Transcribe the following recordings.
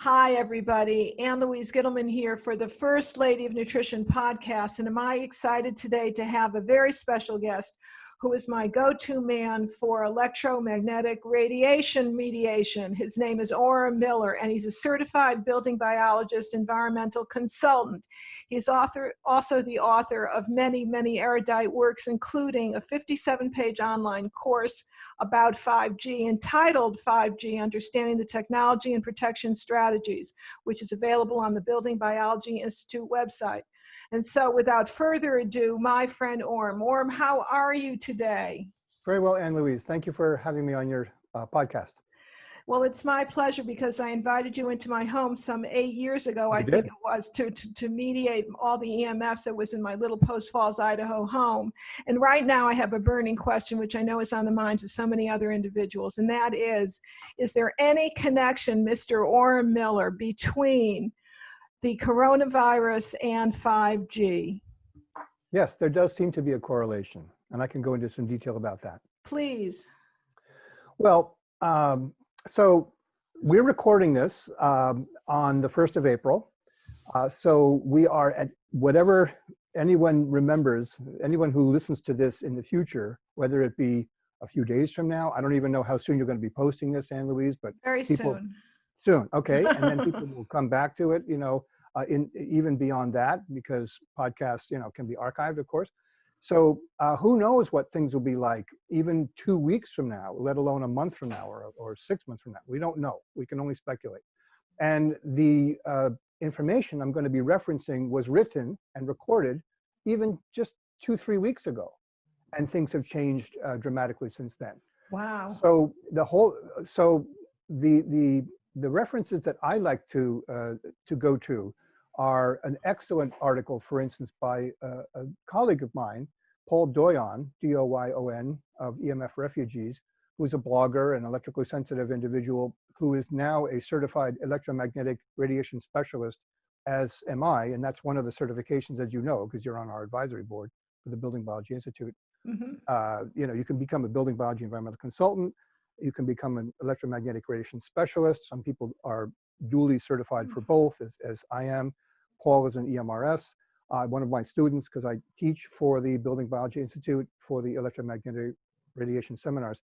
Hi, everybody. Louise here for the First Lady of Nutrition podcast. And am I excited today to have a very special guest who is my go-to man for electromagnetic radiation mediation. His name is Oram Miller, and he's a certified building biologist, environmental consultant. He's also the author of many, many erudite works, including a 57-page online course about 5G entitled 5G, Understanding the Technology and Protection Strategies, which is available on the Building Biology Institute website. And so without further ado, my friend Oram. Oram, how are you today? Very well, Louise. Thank you for having me on your podcast. Well, it's my pleasure because I invited you into my home some 8 years ago, I think it was, to mediate all the EMFs that was in my little Post Falls, Idaho home. And right now I have a burning question, which I know is on the minds of so many other individuals, and that is there any connection, Mr. Oram Miller, between the coronavirus and 5G? Yes, there does seem to be a correlation, and I can go into some detail about that. Please. Well, so we're recording this on the 1st of April. So we are at whatever anyone remembers, anyone who listens to this in the future, whether it be a few days from now. I don't even know how soon you're going to be posting this, Louise, but very soon. Soon, okay. And then people will come back to it, even beyond that, because podcasts, can be archived, of course. So who knows what things will be like even 2 weeks from now, let alone a month from now or 6 months from now. We don't know. We can only speculate. And the information I'm going to be referencing was written and recorded even just 2-3 weeks ago. And things have changed dramatically since then. Wow. So the references that I like to go to are an excellent article, for instance, by a colleague of mine, Paul Doyon, D-O-Y-O-N, of EMF Refugees, who's a blogger and electrically sensitive individual who is now a certified electromagnetic radiation specialist, as am I, and that's one of the certifications, as you know, because you're on our advisory board for the Building Biology Institute. Mm-hmm. You can become a building biology environmental consultant. You can become an electromagnetic radiation specialist. Some people are duly certified for both, as I am. Paul is an EMRS, one of my students, because I teach for the Building Biology Institute for the electromagnetic radiation seminars.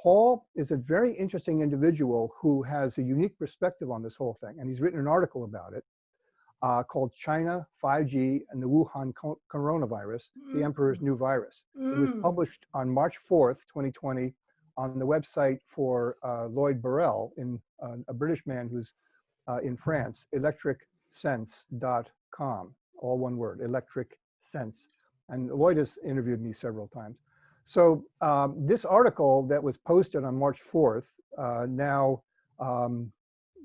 Paul is a very interesting individual who has a unique perspective on this whole thing, and he's written an article about it called China, 5G, and the Wuhan Coronavirus, the Emperor's New Virus. It was published on March 4th, 2020, on the website for Lloyd Burrell, a British man who's in France, electricsense.com, all one word, Electric Sense. And Lloyd has interviewed me several times. So this article that was posted on March 4th, now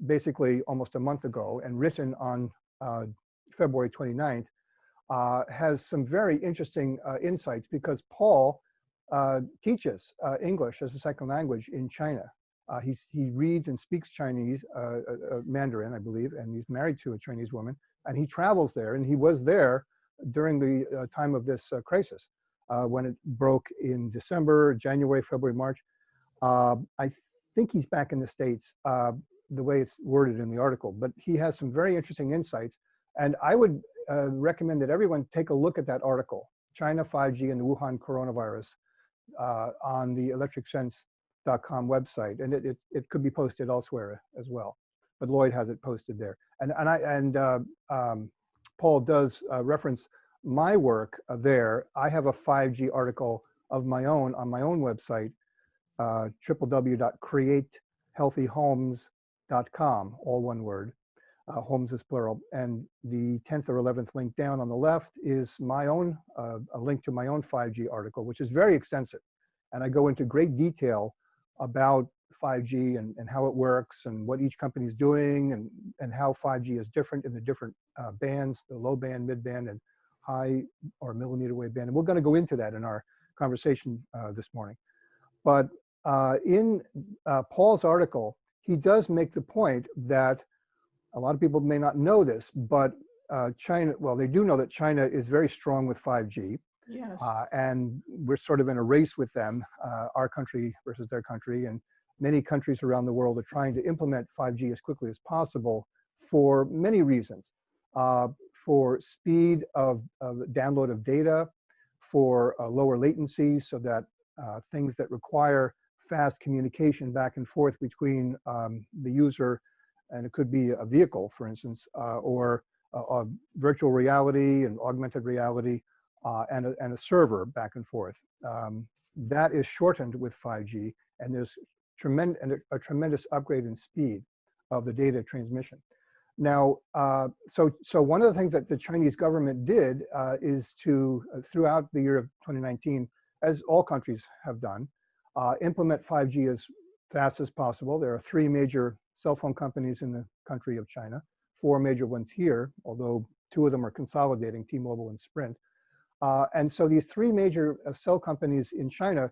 basically almost a month ago, and written on February 29th, has some very interesting insights, because Paul teaches English as a second language in China. He reads and speaks Chinese, Mandarin, I believe, and he's married to a Chinese woman, and he travels there, and he was there during the time of this crisis, when it broke in December, January, February, March. I think he's back in the States, the way it's worded in the article, but he has some very interesting insights, and I would recommend that everyone take a look at that article, China, 5G, and the Wuhan Coronavirus, on the electricsense.com website, and it could be posted elsewhere as well, but Lloyd has it posted there. And Paul does reference my work there. I have a 5G article of my own on my own website, www.createhealthyhomes.com, all one word. Homes is plural, and the 10th or 11th link down on the left is my own, a link to my own 5G article, which is very extensive. And I go into great detail about 5G and how it works and what each company is doing, and how 5G is different in the different bands, the low band, mid band, and high or millimeter wave band. And we're going to go into that in our conversation this morning. But in Paul's article, he does make the point that a lot of people may not know this, but China, well, they do know that China is very strong with 5G. Yes. And we're sort of in a race with them, our country versus their country. And many countries around the world are trying to implement 5G as quickly as possible for many reasons. For speed of download of data, for lower latency, so that things that require fast communication back and forth between the user, and it could be a vehicle, for instance, or virtual reality and augmented reality, and a server back and forth. That is shortened with 5G, and there's a tremendous upgrade in speed of the data transmission. Now, so one of the things that the Chinese government did is to, throughout the year of 2019, as all countries have done, implement 5G as fast as possible. There are 3 major cell phone companies in the country of China, 4 major ones here, although 2 of them are consolidating, T-Mobile and Sprint. And so these 3 major cell companies in China,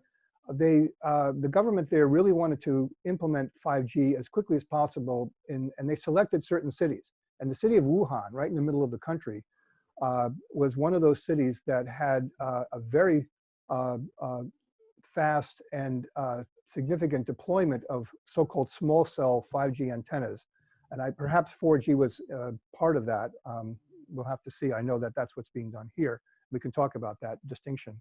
the government there really wanted to implement 5G as quickly as possible, and they selected certain cities. And the city of Wuhan, right in the middle of the country, was one of those cities that had a very fast and significant deployment of so-called small cell 5G antennas. And perhaps 4G was part of that. We'll have to see. I know that that's what's being done here. We can talk about that distinction.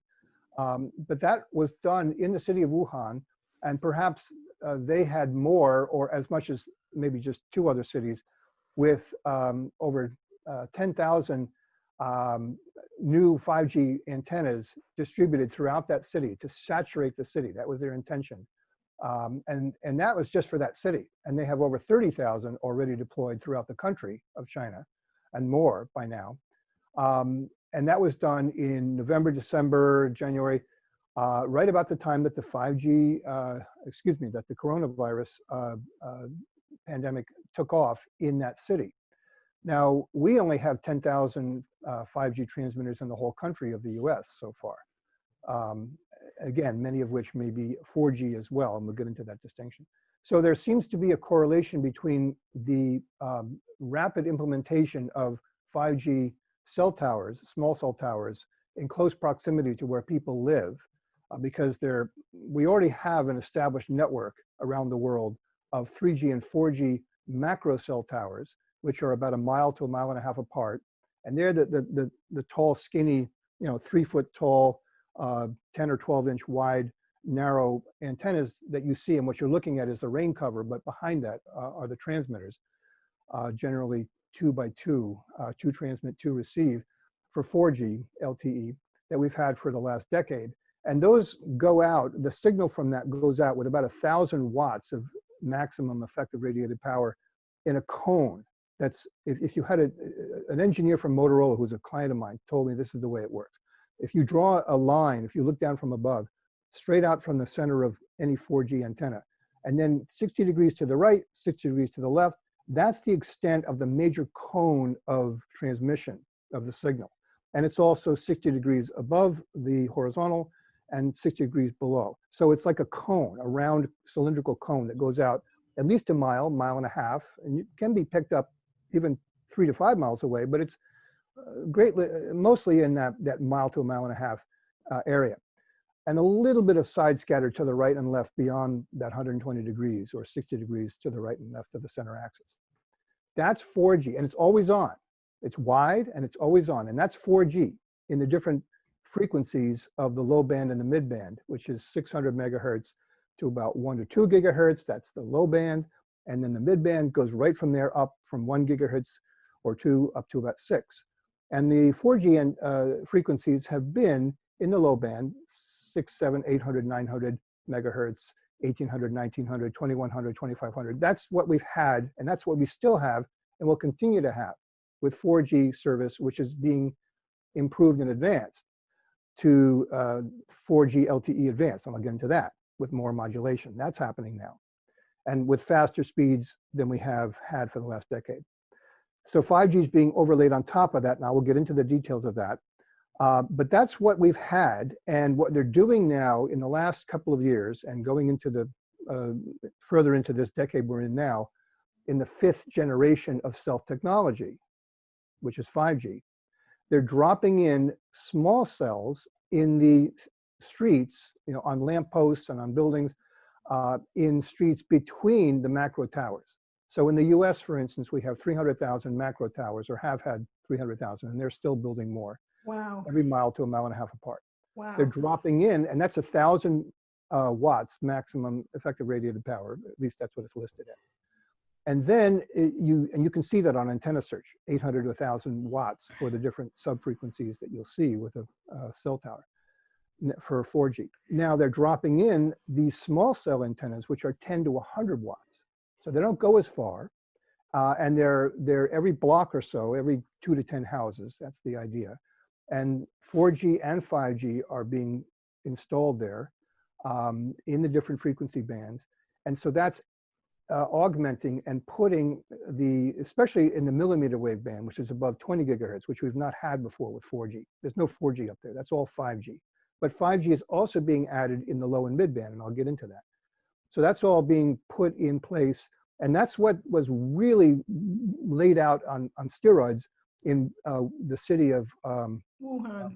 But that was done in the city of Wuhan, and perhaps they had more, or as much as maybe just 2 other cities, with over 10,000 new 5G antennas distributed throughout that city to saturate the city. That was their intention. And that was just for that city. And they have over 30,000 already deployed throughout the country of China, and more by now. And that was done in November, December, January, right about the time that the 5G, that the coronavirus pandemic took off in that city. Now, we only have 10,000 5G transmitters in the whole country of the US so far. Again, many of which may be 4G as well, and we'll get into that distinction. So there seems to be a correlation between the rapid implementation of 5G cell towers, small cell towers, in close proximity to where people live, because we already have an established network around the world of 3G and 4G macro cell towers, which are about 1 mile to 1.5 miles apart. And they're the tall, skinny, 3 foot tall, 10 or 12 inch wide, narrow antennas that you see. And what you're looking at is a rain cover, but behind that are the transmitters, generally 2 by 2, 2 transmit, 2 receive, for 4G LTE that we've had for the last decade. And those go out, the signal from that goes out with about 1,000 watts of maximum effective radiated power in a cone. That's, if you had an engineer from Motorola who's a client of mine told me this is the way it works. If you draw a line, if you look down from above, straight out from the center of any 4G antenna, and then 60 degrees to the right, 60 degrees to the left, that's the extent of the major cone of transmission of the signal. And it's also 60 degrees above the horizontal and 60 degrees below. So it's like a cone, a round cylindrical cone that goes out at least 1 mile, 1.5 miles, and it can be picked up even 3 to 5 miles away, but it's mostly in that 1 mile to 1.5 miles area. And a little bit of side scatter to the right and left beyond that 120 degrees or 60 degrees to the right and left of the center axis. That's 4G, and it's always on. It's wide and it's always on, and that's 4G in the different frequencies of the low band and the mid band, which is 600 megahertz to about 1 to 2 gigahertz. That's the low band, and then the mid band goes right from there up from 1 gigahertz or 2 up to about 6. And the 4G frequencies have been in the low band, 6, 7, 800, 900 megahertz, 1800, 1900, 2100, 2500. That's what we've had, and that's what we still have, and will continue to have with 4G service, which is being improved and advanced to 4G LTE advanced. And I'll get into that with more modulation. That's happening now, and with faster speeds than we have had for the last decade. So 5G is being overlaid on top of that. Now we'll get into the details of that. But that's what we've had, and what they're doing now in the last couple of years, and going into the further into this decade we're in now, in the 5th generation of cell technology, which is 5G. They're dropping in small cells in the streets, on lampposts and on buildings, in streets between the macro towers. So in the US, for instance, we have 300,000 macro towers, or have had 300,000, and they're still building more. Wow. Every mile to a mile and a half apart. Wow. They're dropping in, and that's 1,000 watts maximum effective radiated power. At least that's what it's listed as. And then you can see that on antenna search, 800 to 1,000 watts for the different sub-frequencies that you'll see with a cell tower for 4G. Now they're dropping in these small cell antennas, which are 10 to 100 watts. So they don't go as far, and they're every block or so, every 2 to 10 houses. That's the idea. And 4G and 5G are being installed there in the different frequency bands. And so that's augmenting and putting especially in the millimeter wave band, which is above 20 gigahertz, which we've not had before with 4G. There's no 4G up there, that's all 5G. But 5G is also being added in the low and mid band, and I'll get into that. So that's all being put in place. And that's what was really laid out on steroids in the city of Wuhan,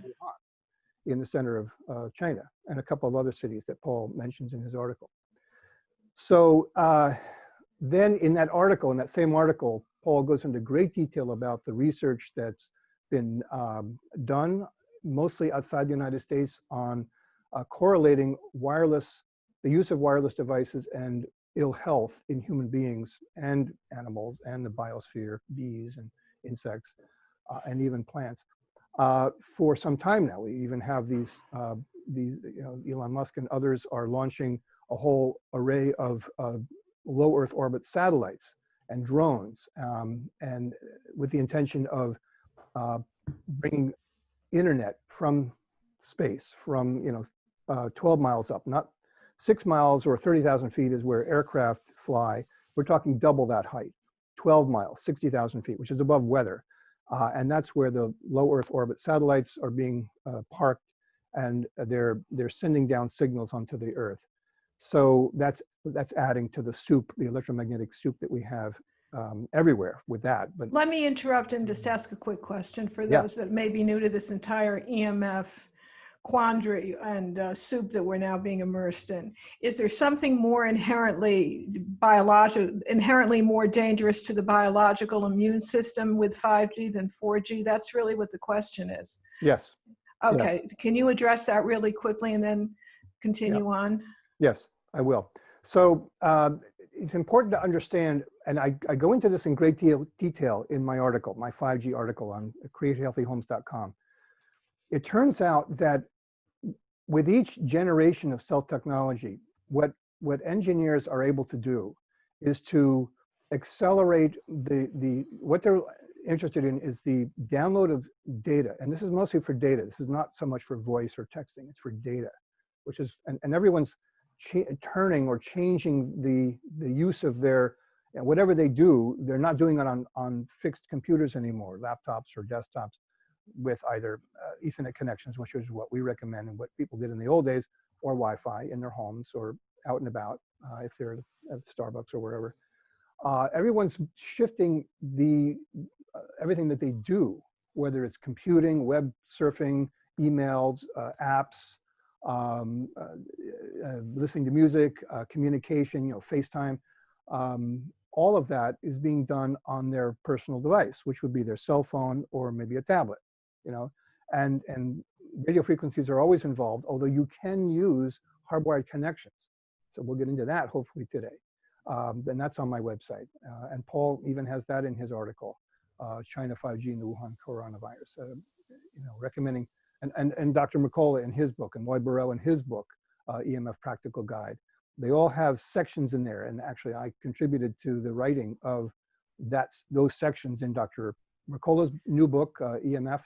in the center of China, and a couple of other cities that Paul mentions in his article. So then in that article, in that same article, Paul goes into great detail about the research that's been done, mostly outside the United States, on correlating the use of wireless devices and ill health in human beings and animals and the biosphere, bees and insects, and even plants, for some time now. We even have these Elon Musk and others are launching a whole array of low Earth orbit satellites and drones, and with the intention of bringing internet from space, from 12 miles up, not 6 miles or 30,000 feet is where aircraft fly. We're talking double that height, 12 miles, 60,000 feet, which is above weather. And that's where the low Earth orbit satellites are being parked, and they're sending down signals onto the Earth. So that's adding to the soup, the electromagnetic soup that we have everywhere with that. But let me interrupt and just ask a quick question for those that may be new to this entire EMF quandary and soup that we're now being immersed in. Is there something more inherently more dangerous to the biological immune system with 5G than 4G? That's really what the question is. Yes. Okay. Yes. Can you address that really quickly and then continue on? Yes, I will. So it's important to understand, and I go into this in great detail in my article, my 5G article on createhealthyhomes.com. It turns out that with each generation of cell technology, what engineers are able to do is to accelerate what they're interested in is the download of data. And this is mostly for data. This is not so much for voice or texting, it's for data, which is, and everyone's turning or changing the use of their, whatever they do, they're not doing it on fixed computers anymore, laptops or desktops, with either Ethernet connections, which is what we recommend and what people did in the old days, or Wi-Fi in their homes or out and about, if they're at Starbucks or wherever. Everyone's shifting everything that they do, whether it's computing, web surfing, emails, apps, listening to music, communication, FaceTime, all of that is being done on their personal device, which would be their cell phone or maybe a tablet, and radio frequencies are always involved, although you can use hardwired connections. So we'll get into that hopefully today. And that's on my website. And Paul even has that in his article, China 5G and the Wuhan coronavirus, recommending, and Dr. Mercola in his book, and Lloyd Burrell in his book, EMF Practical Guide. They all have sections in there, and actually I contributed to the writing of those sections in Dr. Mercola's new book, EMF,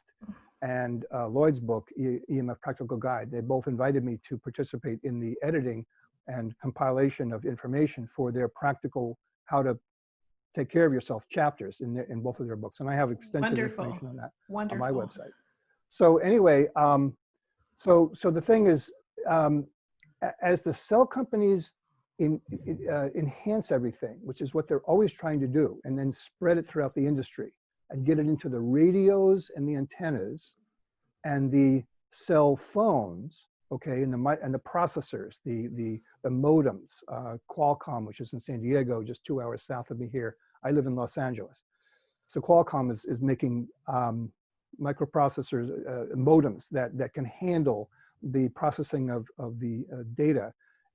and Lloyd's book, EMF Practical Guide. They both invited me to participate in the editing and compilation of information for their practical how to take care of yourself chapters in both of their books. And I have extensive information on that on my website. So anyway, so the thing is, as the cell companies enhance everything, which is what they're always trying to do, and then spread it throughout the industry and get it into the radios and the antennas and the cell phones, okay, and the processors, the modems, Qualcomm, which is in San Diego, just 2 hours south of me here. I live in Los Angeles. So Qualcomm is making microprocessors, modems that can handle the processing of the data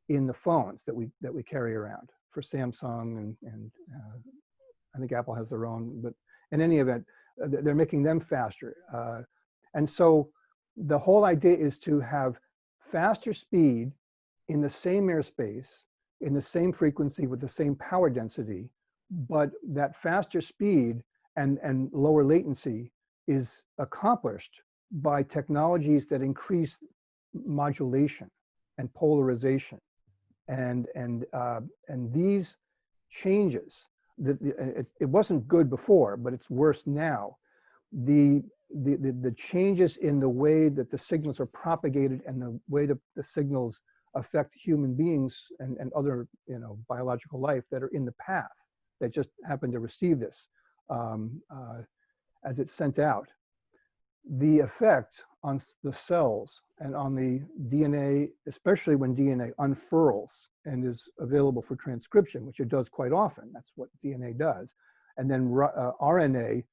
in the phones that we carry around for Samsung and I think Apple has their own, but in any event, they're making them faster. And so the whole idea is to have faster speed in the same airspace, in the same frequency with the same power density, but that faster speed and lower latency is accomplished by technologies that increase modulation and polarization. And these changes, it wasn't good before, but it's worse now. The changes in the way that the signals are propagated and the way that the signals affect human beings and other biological life that are in the path that just happen to receive this as it's sent out. The effect on the cells and on the DNA, especially when DNA unfurls and is available for transcription, which it does quite often. That's what DNA does. And then RNA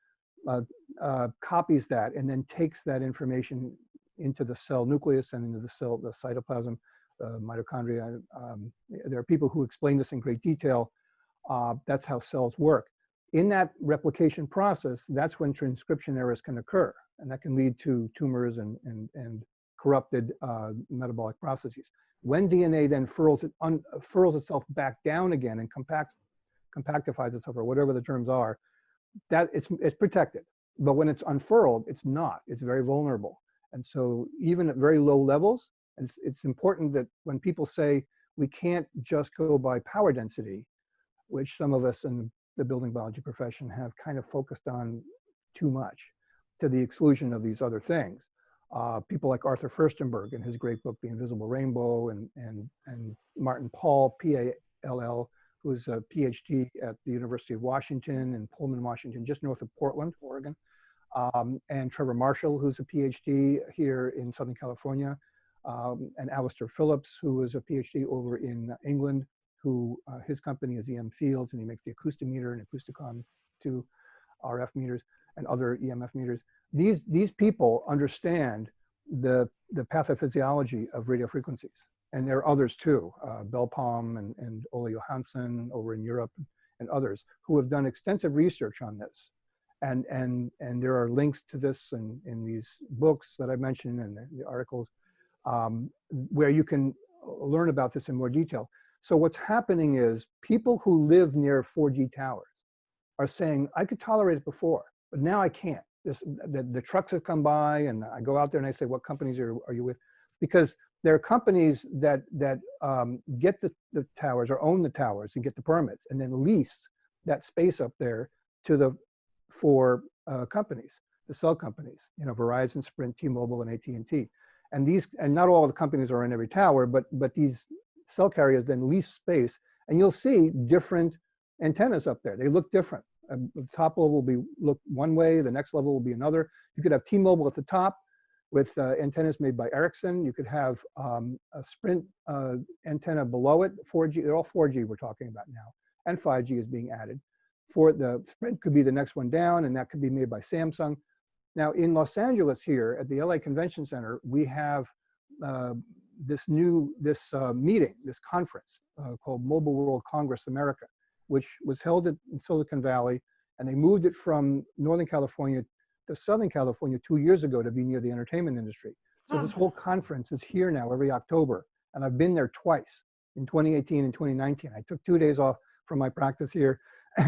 copies that and then takes that information into the cell nucleus and into the cell, the cytoplasm, mitochondria. There are people who explain this in great detail. That's how cells work. In that replication process, that's when transcription errors can occur, and that can lead to tumors and corrupted metabolic processes. When DNA then furls itself back down again and compactifies itself, or whatever the terms are, that it's protected. But when it's unfurled, it's not. It's very vulnerable. And so even at very low levels, and it's important that when people say we can't just go by power density, which some of us in the building biology profession have kind of focused on too much to the exclusion of these other things. People like Arthur Furstenberg in his great book, The Invisible Rainbow, and Martin Pall, P-A-L-L, who's a PhD at the University of Washington in Pullman, Washington, just north of Portland, Oregon. And Trevor Marshall, who's a PhD here in Southern California, and Alistair Phillips, who is a PhD over in England, who his company is EM Fields, and he makes the acoustimeter and acousticom 2 RF meters and other EMF meters. These people understand the pathophysiology of radio frequencies, and there are others too, Belpalm and Ole Johansson over in Europe and others who have done extensive research on this. And there are links to this in these books that I mentioned and the articles where you can learn about this in more detail. So what's happening is people who live near 4G towers are saying, I could tolerate it before, but now I can't. The trucks have come by, and I go out there and I say, what companies are you with? Because there are companies that get the towers or own the towers and get the permits and then lease that space up there for companies, the cell companies, Verizon, Sprint, T-Mobile, and AT&T. And not all the companies are in every tower, but these cell carriers then lease space, and you'll see different antennas up there. They look different. The top level will look one way, the next level will be another. You could have T-Mobile at the top with antennas made by Ericsson. You could have a Sprint antenna below it, 4G, they're all 4G we're talking about now, and 5G is being added. For the Sprint could be the next one down, and that could be made by Samsung. Now in Los Angeles here at the LA Convention Center, we have this meeting, this conference called Mobile World Congress America, which was held in Silicon Valley, and they moved it from Northern California to Southern California 2 years ago to be near the entertainment industry. So this whole conference is here now every October, and I've been there twice, in 2018 and 2019. I took 2 days off from my practice here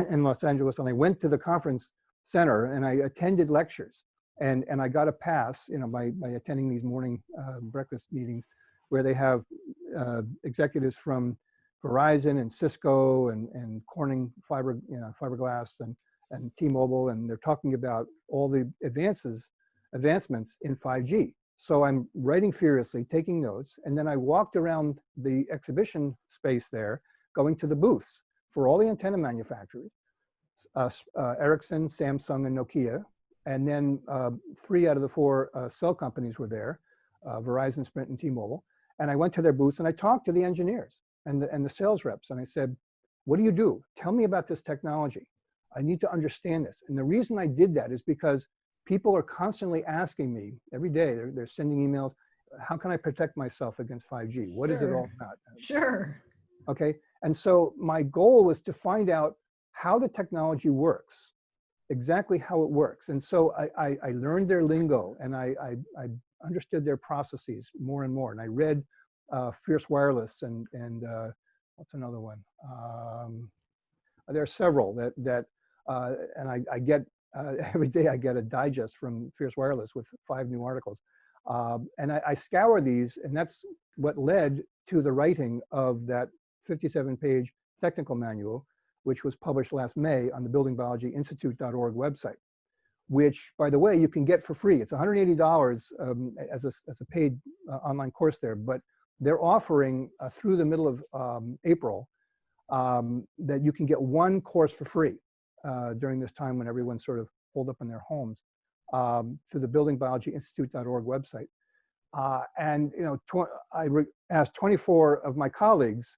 in Los Angeles, and I went to the conference center and I attended lectures, and I got a pass, by attending these morning breakfast meetings where they have executives from Verizon and Cisco and Corning fiberglass and T-Mobile, and they're talking about all the advancements in 5G. So I'm writing furiously, taking notes, and then I walked around the exhibition space there, going to the booths for all the antenna manufacturers, Ericsson, Samsung, and Nokia, and then 3 out of the 4 cell companies were there. Verizon, Sprint, and T-Mobile. And I went to their booths and I talked to the engineers and the sales reps. And I said, what do you do? Tell me about this technology. I need to understand this. And the reason I did that is because people are constantly asking me every day, they're sending emails, how can I protect myself against 5G? What is it all about? Sure. Okay. And so my goal was to find out how the technology works, exactly how it works. And so I learned their lingo and I understood their processes more and more. And I read Fierce Wireless and what's another one? There are several that and I get every day I get a digest from Fierce Wireless with 5 new articles. And I scour these, and that's what led to the writing of that 57-page technical manual, which was published last May on the buildingbiologyinstitute.org website, which, by the way, you can get for free. It's $180 as a paid online course there, but they're offering through the middle of April that you can get 1 course for free during this time when everyone's sort of holed up in their homes through the buildingbiologyinstitute.org website. And you know, I asked 24 of my colleagues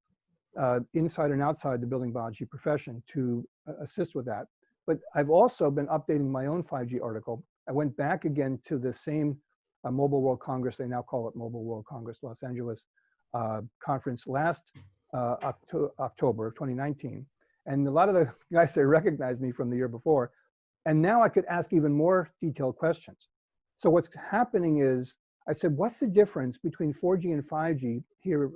inside and outside the building biology profession to assist with that. But I've also been updating my own 5G article. I went back again to the same Mobile World Congress, they now call it Mobile World Congress Los Angeles conference last October of 2019. And a lot of the guys there recognized me from the year before. And now I could ask even more detailed questions. So what's happening is, I said, what's the difference between 4G and 5G here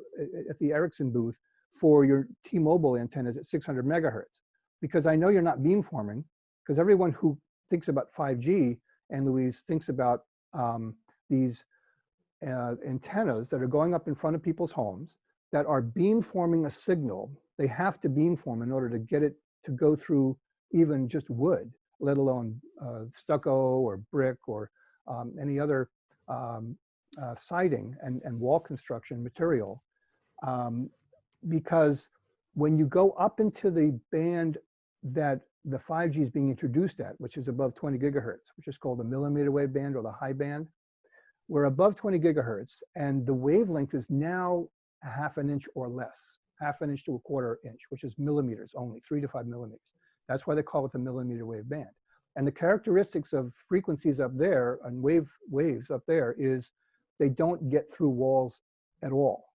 at the Ericsson booth for your T-Mobile antennas at 600 megahertz? Because I know you're not beamforming, because everyone who thinks about 5G, and Louise, thinks about these antennas that are going up in front of people's homes that are beamforming a signal. They have to beamform in order to get it to go through even just wood, let alone stucco or brick or any other siding and wall construction material. Because when you go up into the band that the 5G is being introduced at, which is above 20 gigahertz, which is called the millimeter wave band or the high band, we're above 20 gigahertz, and the wavelength is now a ½ inch or less, ½ inch to a ¼ inch, which is millimeters only, 3 to 5 millimeters. That's why they call it the millimeter wave band. And the characteristics of frequencies up there and waves up there is they don't get through walls at all,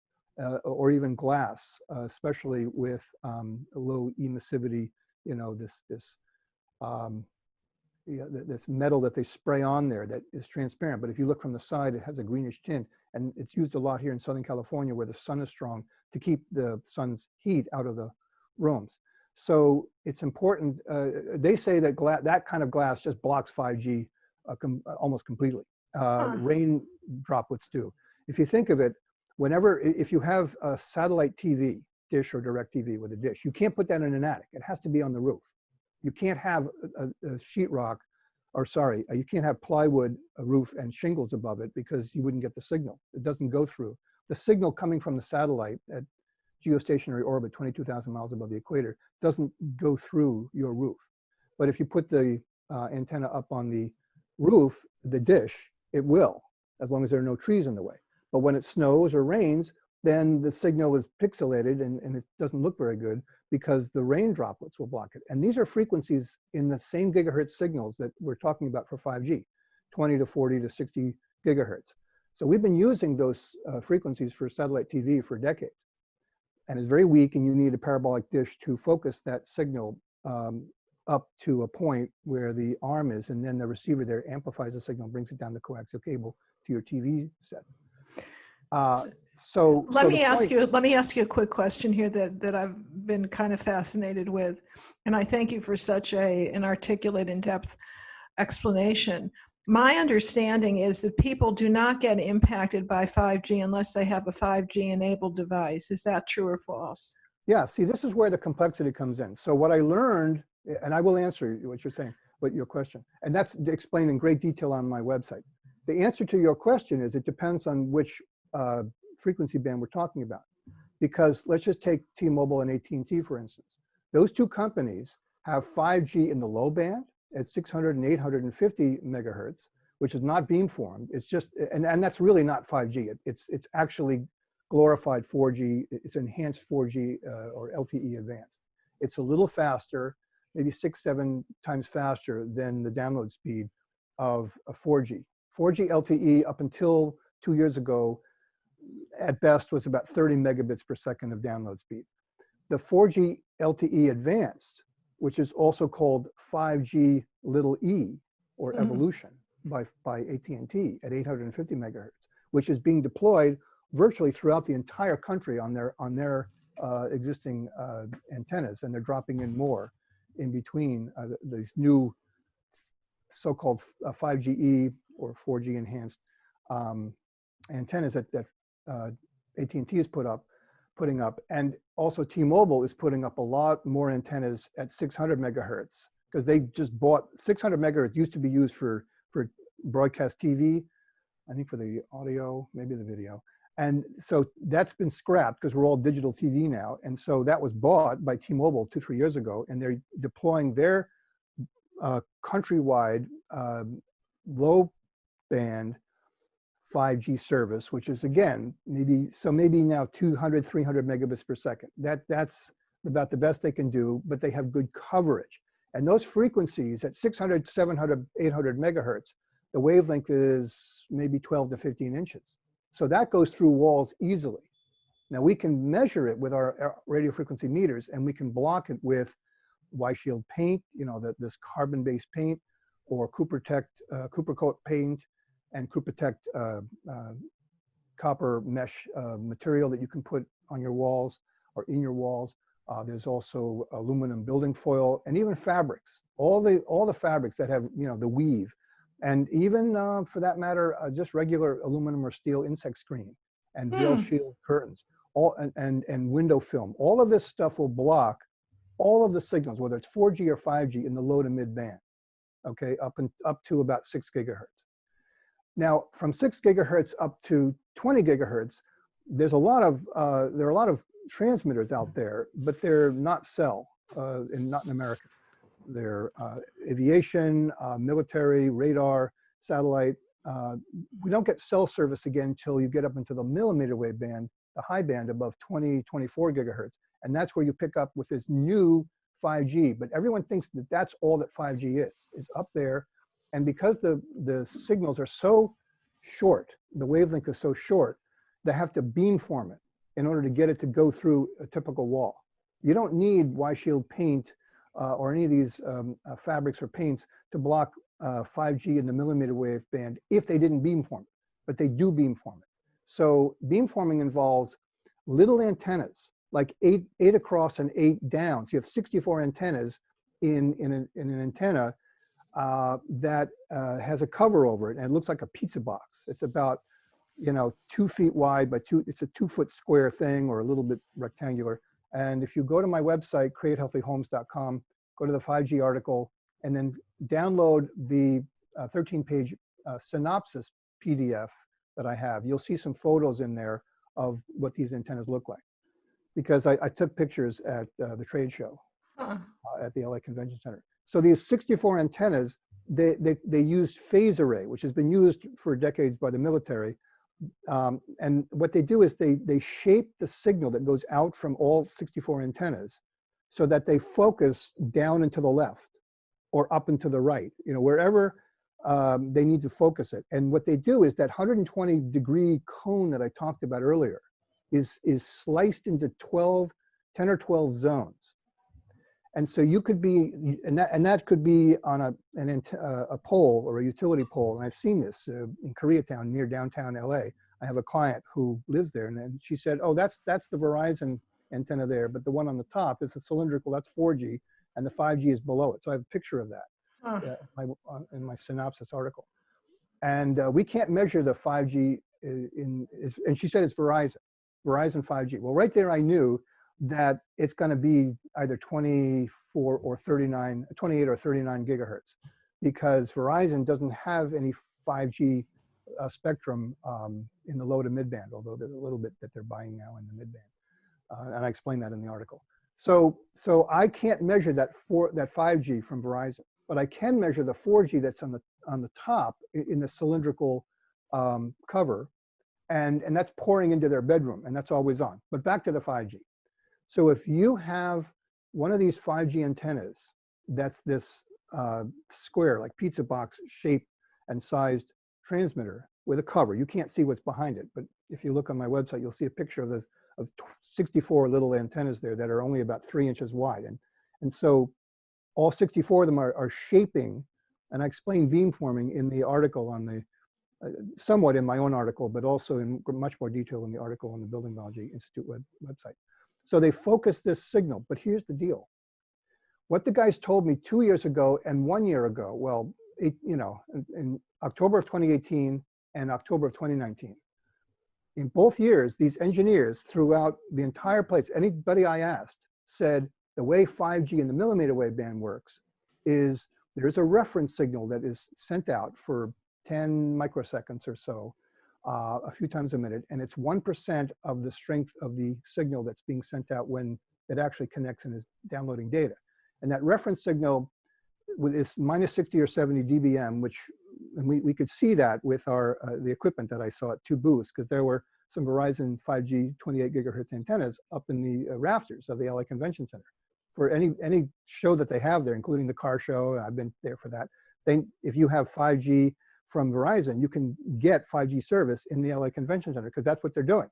or even glass, especially with low emissivity, you know, this metal that they spray on there that is transparent. But if you look from the side, it has a greenish tint. And it's used a lot here in Southern California where the sun is strong to keep the sun's heat out of the rooms. So it's important. They say that that kind of glass just blocks 5G almost completely. Rain droplets do. If you think of it, if you have a satellite TV, dish or direct TV with a dish, you can't put that in an attic. It has to be on the roof. You can't have a sheetrock, or sorry, you can't have plywood, a roof and shingles above it because you wouldn't get the signal. It doesn't go through. The signal coming from the satellite at geostationary orbit, 22,000 miles above the equator, doesn't go through your roof. But if you put the antenna up on the roof, the dish, it will, as long as there are no trees in the way. But when it snows or rains, then the signal is pixelated and it doesn't look very good because the rain droplets will block it. And these are frequencies in the same gigahertz signals that we're talking about for 5G, 20 to 40 to 60 gigahertz. So we've been using those frequencies for satellite TV for decades. And it's very weak, and you need a parabolic dish to focus that signal up to a point where the arm is, and then the receiver there amplifies the signal, brings it down the coaxial cable to your TV set. Let me ask you a quick question here that I've been kind of fascinated with, and I thank you for such an articulate, in-depth explanation. My understanding is that people do not get impacted by 5G unless they have a 5G enabled device. Is that true or false? Yeah, see, this is where the complexity comes in. So what I learned, and I will answer what you're saying, but your question, and that's explained in great detail on my website. The answer to your question is it depends on which frequency band we're talking about. Because let's just take T-Mobile and AT&T, for instance. Those two companies have 5G in the low band at 600 and 850 megahertz, which is not beamformed. It's just, and that's really not 5G. It's actually glorified 4G. It's enhanced 4G or LTE advanced. It's a little faster, maybe 6-7 times faster than the download speed of a 4G. 4G LTE up until 2 years ago, at best, was about 30 megabits per second of download speed. The 4G LTE advanced, which is also called 5G little e, or evolution, by AT&T at 850 megahertz, which is being deployed virtually throughout the entire country on their existing antennas, and they're dropping in more in between these new so-called 5GE or 4G enhanced antennas that AT&T is putting up, and also T-Mobile is putting up a lot more antennas at 600 megahertz, because they just bought 600 megahertz. Used to be used for broadcast TV, I think for the audio, maybe the video. And so that's been scrapped because we're all digital TV now. And so that was bought by T-Mobile 2-3 years ago, and they're deploying their countrywide low band 5G service, which is again, maybe now 200, 300 megabits per second. That's about the best they can do, but they have good coverage. And those frequencies at 600, 700, 800 megahertz, the wavelength is maybe 12 to 15 inches. So that goes through walls easily. Now we can measure it with our radio frequency meters, and we can block it with Y-Shield paint, this carbon-based paint, or Cooper Coat paint, and Protect copper mesh material that you can put on your walls or in your walls. There's also aluminum building foil, and even fabrics. All the fabrics that have the weave, and even for that matter, just regular aluminum or steel insect screen and veil shield curtains, and window film. All of this stuff will block all of the signals, whether it's 4G or 5G, in the low to mid band. Okay, up to about 6 gigahertz. Now, from 6 gigahertz up to 20 gigahertz, there are a lot of transmitters out there, but they're not cell, and not in America. They're aviation, military, radar, satellite. We don't get cell service again until you get up into the millimeter wave band, the high band above 20, 24 gigahertz. And that's where you pick up with this new 5G. But everyone thinks that that's all that 5G is up there. And because the signals are so short, the wavelength is so short, they have to beamform it in order to get it to go through a typical wall. You don't need Y-Shield paint or any of these fabrics or paints to block 5G in the millimeter wave band if they didn't beamform it, but they do beamform it. So beamforming involves little antennas, like 8 across and 8 down. So you have 64 antennas in an antenna that has a cover over it, and it looks like a pizza box. It's about 2 feet wide by it's a 2-foot square thing, or a little bit rectangular. And if you go to my website, createhealthyhomes.com, go to the 5G article, and then download the 13-page synopsis PDF that I have, you'll see some photos in there of what these antennas look like. Because I took pictures at the trade show at the LA Convention Center. So these 64 antennas, they use phase array, which has been used for decades by the military. And what they do is they shape the signal that goes out from all 64 antennas so that they focus down and to the left or up and to the right, wherever they need to focus it. And what they do is that 120-degree cone that I talked about earlier is sliced into 10 or 12 zones. And so you could be, and that could be on a pole or a utility pole. And I've seen this in Koreatown near downtown LA. I have a client who lives there, and then she said, "Oh, that's the Verizon antenna there, but the one on the top is a cylindrical. That's 4G, and the 5G is below it." So I have a picture of that in my synopsis article. And we can't measure the 5G and she said it's Verizon 5G. Well, right there I knew that it's going to be either 24 or 39, 28 or 39 gigahertz, because Verizon doesn't have any 5G spectrum in the low to mid band, although there's a little bit that they're buying now in the mid band. And I explained that in the article. So I can't measure that 5G from Verizon. but I can measure the 4G that's on the top in the cylindrical cover, and that's pouring into their bedroom, and that's always on. But back to the 5G. So if you have one of these 5G antennas that's this square, like pizza box shape and sized transmitter with a cover, you can't see what's behind it, but if you look on my website, you'll see a picture of 64 little antennas there that are only about 3 inches wide. And so all 64 of them are shaping, and I explain beamforming in the article on the, somewhat in my own article, but also in much more detail in the article on the Building Biology Institute website. So they focus this signal, but here's the deal. What the guys told me 2 years ago and 1 year ago, well, in October of 2018 and October of 2019, in both years, these engineers throughout the entire place, anybody I asked said the way 5G in the millimeter wave band works is there's a reference signal that is sent out for 10 microseconds or so, a few times a minute, and it's 1% of the strength of the signal that's being sent out when it actually connects and is downloading data. And that reference signal is minus 60 or 70 dBm, which, and we could see that with our the equipment that I saw at 2 booths, because there were some Verizon 5G 28 gigahertz antennas up in the rafters of the LA Convention Center. For any show that they have there, including the car show, I've been there for that. If you have 5G from Verizon, you can get 5G service in the LA Convention Center, because that's what they're doing.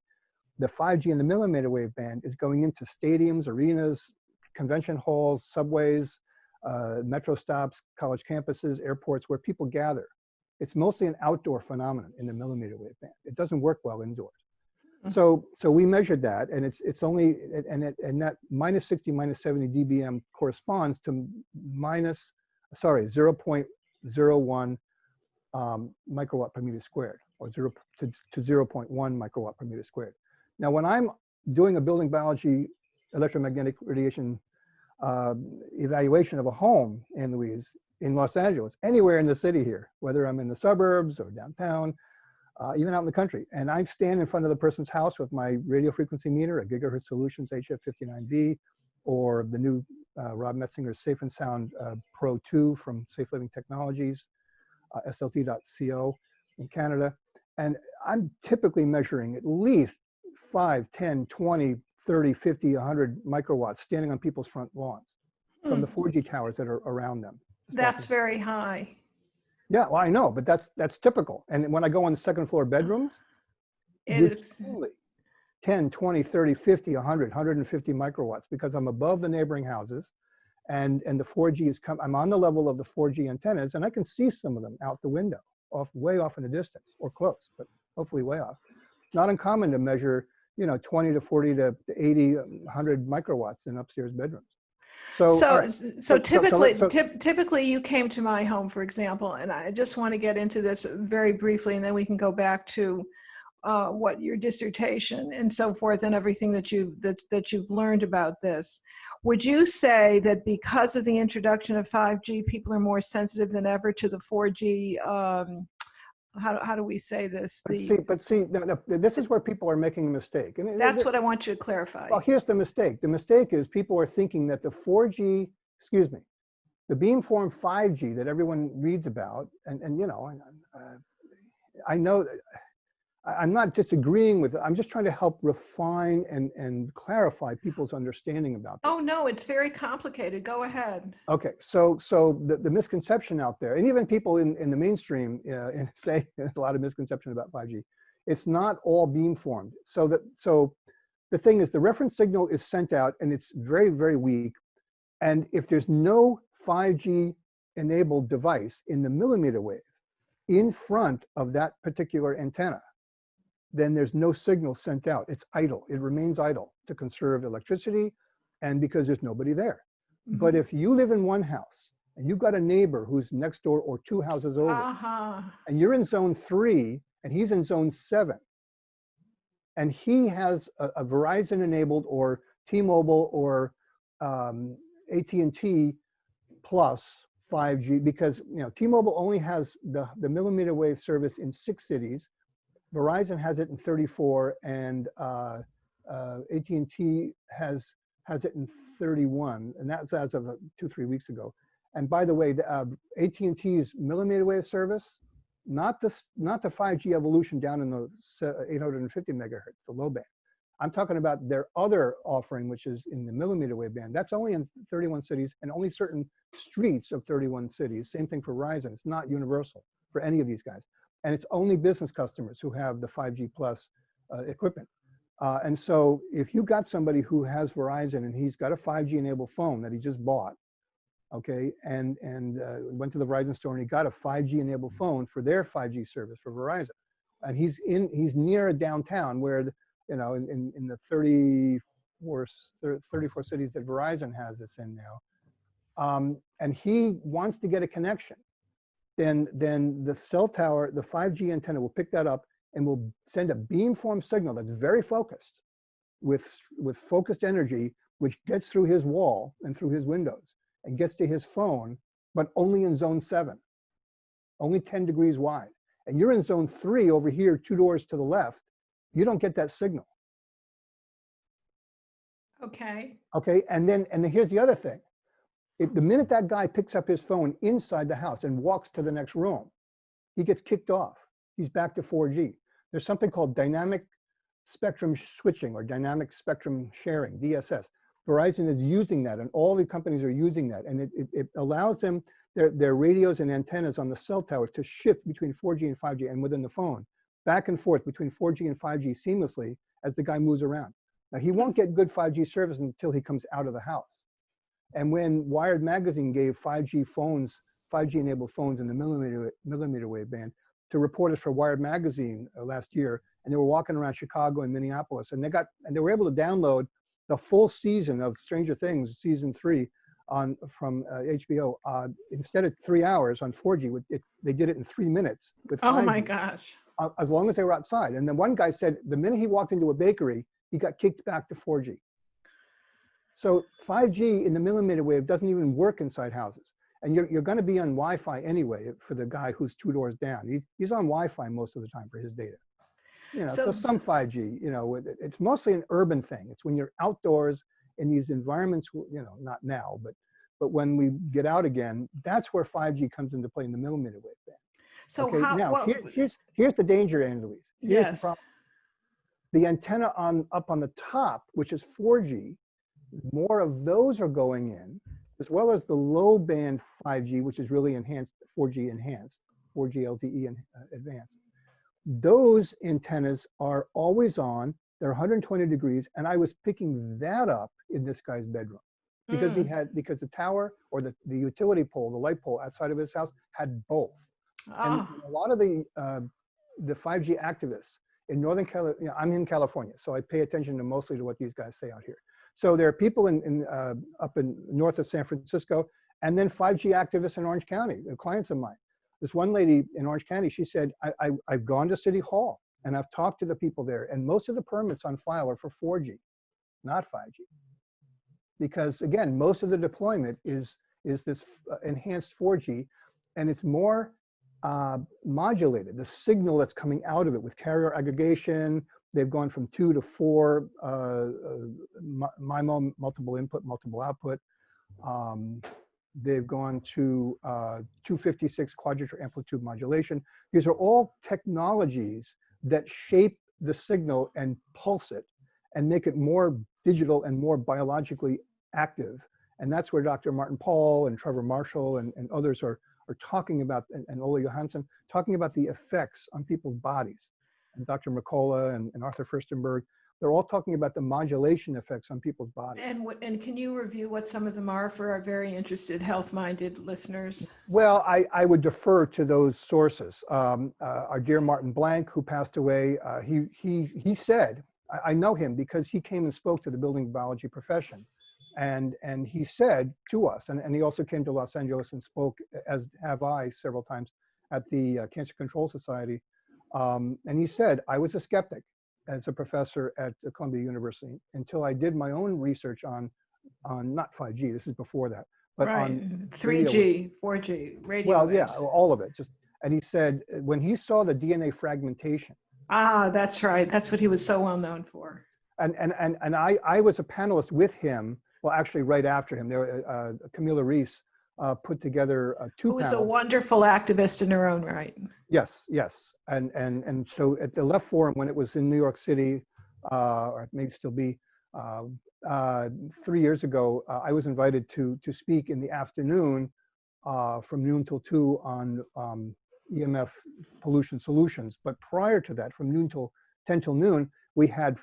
The 5G in the millimeter wave band is going into stadiums, arenas, convention halls, subways, metro stops, college campuses, airports, where people gather. It's mostly an outdoor phenomenon in the millimeter wave band. It doesn't work well indoors. So we measured that, and it's only, and that minus 60, minus 70 dBm corresponds to 0.01 microwatt per meter squared, or 0 to 0.1 microwatt per meter squared. Now, when I'm doing a building biology electromagnetic radiation evaluation of a home in Louise, in Los Angeles, anywhere in the city here, whether I'm in the suburbs or downtown, even out in the country, and I stand in front of the person's house with my radio frequency meter, a Gigahertz Solutions HF59B, or the new Rob Metzinger's Safe and Sound Pro 2 from Safe Living Technologies, SLT.co in Canada, and I'm typically measuring at least 5, 10, 20, 30, 50, 100 microwatts standing on people's front lawns from the 4G towers that are around them. That's very high. Yeah, well, I know, but that's typical. And when I go on the second floor bedrooms, it's only 10, 20, 30, 50, 100, 150 microwatts, because I'm above the neighboring houses, and the 4G is I'm on the level of the 4G antennas, and I can see some of them out the window, way off in the distance, or close, but hopefully way off. Not uncommon to measure, 20 to 40 to 80, 100 microwatts in upstairs bedrooms. So typically you came to my home, for example, and I just want to get into this very briefly, and then we can go back to what your dissertation and so forth and everything that you've learned about this. Would you say that because of the introduction of 5G, people are more sensitive than ever to the 4G? How do we say this? But see, no, this is where people are making a mistake. And that's what I want you to clarify. Well, here's the mistake. The mistake is people are thinking that the 4G, the beamform 5G that everyone reads about, I know, I'm not disagreeing with it. I'm just trying to help refine and clarify people's understanding about this. Oh, no, it's very complicated. Go ahead. Okay, so the misconception out there, and even people in the mainstream say a lot of misconception about 5G. It's not all beamformed. So the thing is, the reference signal is sent out, and it's very, very weak. And if there's no 5G enabled device in the millimeter wave in front of that particular antenna, then there's no signal sent out. It's idle. It remains idle to conserve electricity, and because there's nobody there. Mm-hmm. But if you live in one house and you've got a neighbor who's next door or 2 houses over, and you're in zone 3 and he's in zone 7, and he has a Verizon enabled or T-Mobile or AT&T plus 5G, because T-Mobile only has the millimeter wave service in 6 cities. Verizon has it in 34, and AT&T has it in 31, and that's as of 2-3 weeks ago. And by the way, the, AT&T's millimeter wave service, not the 5G evolution down in the 850 megahertz, the low band. I'm talking about their other offering, which is in the millimeter wave band. That's only in 31 cities and only certain streets of 31 cities. Same thing for Verizon. It's not universal for any of these guys. And it's only business customers who have the 5G plus equipment. And so if you got somebody who has Verizon and he's got a 5G enabled phone that he just bought, okay, and went to the Verizon store and he got a 5G enabled phone for their 5G service for Verizon, and he's near a downtown where in the 34 cities that Verizon has this in now, and he wants to get a connection, then the cell tower, the 5G antenna will pick that up and will send a beamform signal that's very focused with focused energy, which gets through his wall and through his windows and gets to his phone, but only in zone 7, only 10 degrees wide. And you're in zone 3 over here, 2 doors to the left. You don't get that signal. Okay. Okay, and then here's the other thing. The minute that guy picks up his phone inside the house and walks to the next room, he gets kicked off. He's back to 4G. There's something called dynamic spectrum switching or dynamic spectrum sharing, DSS. Verizon is using that, and all the companies are using that, and it allows them, their radios and antennas on the cell towers to shift between 4G and 5G and within the phone, back and forth between 4G and 5G seamlessly as the guy moves around. Now, he won't get good 5G service until he comes out of the house. And when Wired Magazine gave 5G phones, 5G-enabled phones in the millimeter wave band to reporters for Wired Magazine last year, and they were walking around Chicago and Minneapolis, and they were able to download the full season of Stranger Things, season 3, from HBO. Instead of 3 hours on 4G, they did it in 3 minutes with 5G. Oh my gosh. As long as they were outside. And then one guy said the minute he walked into a bakery, he got kicked back to 4G. So 5G in the millimeter wave doesn't even work inside houses. And you're going to be on Wi-Fi anyway for the guy who's 2 doors down. He's on Wi-Fi most of the time for his data. So some 5G, it's mostly an urban thing. It's when you're outdoors in these environments, not now, but when we get out again, that's where 5G comes into play in the millimeter wave band. So okay, here's the danger, Louise. Here's the problem. The antenna up on the top, which is 4G, more of those are going in, as well as the low band 5G, which is really enhanced, 4G enhanced, 4G LTE advanced. Those antennas are always on, they're 120 degrees, and I was picking that up in this guy's bedroom because because the tower or the utility pole, the light pole outside of his house had both. And a lot of the 5G activists in Northern California, I'm in California, so I pay attention mostly to what these guys say out here. So there are people up in north of San Francisco, and then 5G activists in Orange County, clients of mine. This one lady in Orange County, she said, I've gone to City Hall and I've talked to the people there, and most of the permits on file are for 4G, not 5G. Because again, most of the deployment is this enhanced 4G, and it's more modulated. The signal that's coming out of it with carrier aggregation, they've gone from 2 to 4 MIMO, multiple input, multiple output. They've gone to 256 quadrature amplitude modulation. These are all technologies that shape the signal and pulse it and make it more digital and more biologically active. And that's where Dr. Martin Pall and Trevor Marshall and others are talking about, and Ola Johansson, talking about the effects on people's bodies. And Dr. Mercola and Arthur Furstenberg, they're all talking about the modulation effects on people's bodies. And can you review what some of them are for our very interested, health-minded listeners? Well, I would defer to those sources. Our dear Martin Blank, who passed away, he said, I know him because he came and spoke to the building biology profession. And he said to us, and he also came to Los Angeles and spoke, as have I several times, at the Cancer Control Society. And he said, I was a skeptic as a professor at Columbia University until I did my own research on not 5G, this is before that, but on 3G, 4G, radio well, waves. yeah, all of it. And he said, when he saw the DNA fragmentation. That's right. That's what he was so well known for. And I was a panelist with him. Well, actually, right after him, there Camila Reese put together two Who is a panels. wonderful activist in her own right. Yes, yes. And so at the Left Forum, when it was in New York City, or it may still be, 3 years ago, I was invited to speak in the afternoon from noon till 2 on EMF pollution solutions. But prior to that, from noon till 10 till noon, we had